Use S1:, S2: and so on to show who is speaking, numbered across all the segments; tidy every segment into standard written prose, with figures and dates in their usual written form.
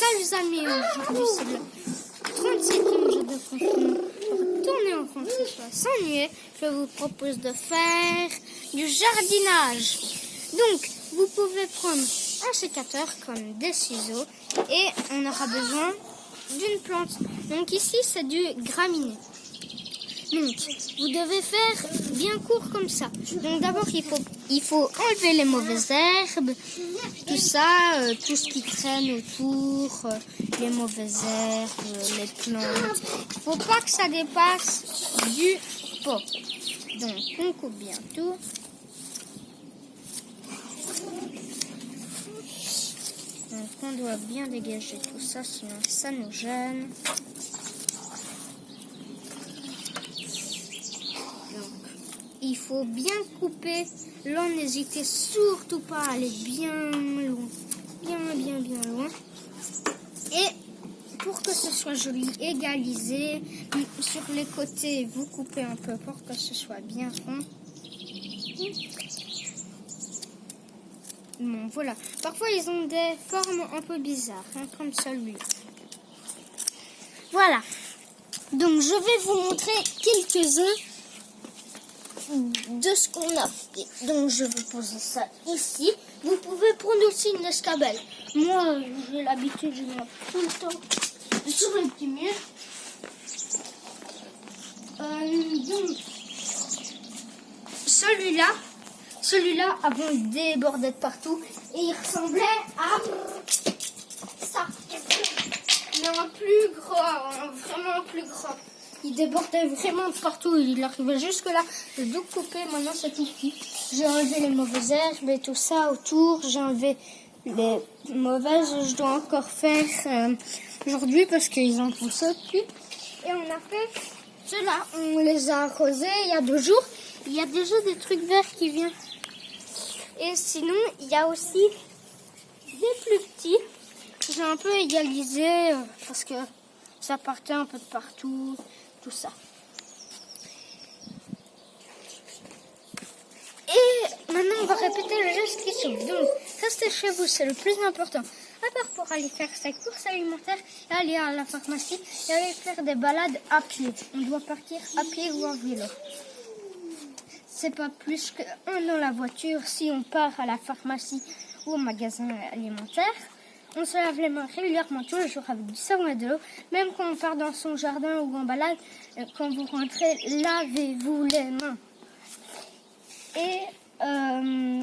S1: Salut amis, aujourd'hui c'est le 37e jeu de confinement. Pour retourner en français sans s'ennuyer, je vous propose de faire du jardinage. Donc, vous pouvez prendre un sécateur comme des ciseaux et on aura besoin d'une plante. Donc ici c'est du graminé. Donc, vous devez faire bien court comme ça. Donc d'abord, il faut enlever les mauvaises herbes, tout ça, tout ce qui traîne autour, les mauvaises herbes, les plantes. Il ne faut pas que ça dépasse du pot. Donc, on coupe bien tout. Donc, on doit bien dégager tout ça, sinon ça nous gêne. Il faut bien couper. Là, n'hésitez surtout pas à aller bien loin. Bien loin. Et pour que ce soit joli, égalisé, sur les côtés, vous coupez un peu pour que ce soit bien rond. Bon, voilà. Parfois, ils ont des formes un peu bizarres, hein, comme celui-là. Voilà. Donc, je vais vous montrer quelques-uns de ce qu'on a fait. Donc je vais poser ça ici. Vous pouvez prendre aussi une escabelle. Moi j'ai l'habitude, je mets tout le temps sur le petit mur. Donc celui-là avant il débordait de partout et il ressemblait à ça. Mais en plus grand, vraiment plus grand. Il débordait vraiment de partout, il arrivait jusque là. J'ai tout coupé, maintenant c'est tout petit. J'ai enlevé les mauvaises herbes et tout ça autour. J'ai enlevé les mauvaises, je dois encore faire aujourd'hui parce qu'ils ont poussé depuis. Et on a fait cela, on les a arrosés il y a 2 jours. Il y a déjà des trucs verts qui viennent. Et sinon, il y a aussi des plus petits. J'ai un peu égalisé parce que ça partait un peu de partout. Tout ça. Et maintenant, on va répéter le geste qui suit. Donc, restez chez vous, c'est le plus important. À part pour aller faire sa course alimentaire, et aller à la pharmacie et aller faire des balades à pied. On doit partir à pied ou en vélo. C'est pas plus qu'un dans la voiture si on part à la pharmacie ou au magasin alimentaire. On se lave les mains régulièrement tous les jours avec du savon et de l'eau. Même quand on part dans son jardin ou en balade, quand vous rentrez, lavez-vous les mains. Et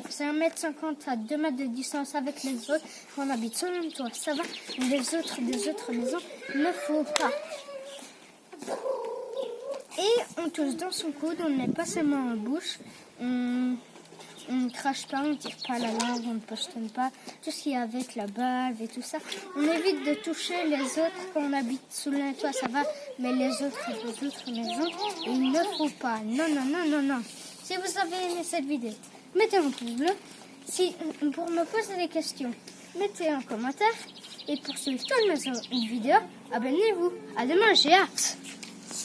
S1: c'est 1,50 m à 2 mètres de distance avec les autres. On habite sur le même toit, ça va. Les autres des autres maisons, il ne faut pas. Et on tousse dans son coude, on ne met pas seulement en bouche. On ne crache pas, on ne tire pas la langue, on ne postonne pas. Tout ce qui est avec la bave et tout ça. On évite de toucher les autres quand on habite sous le toit, ça va. Mais les autres maisons, il ne faut pas. Non. Si vous avez aimé cette vidéo, mettez un pouce bleu. Pour me poser des questions, mettez un commentaire. Et pour suivre toutes mes vidéos, abonnez-vous. À demain, j'ai hâte.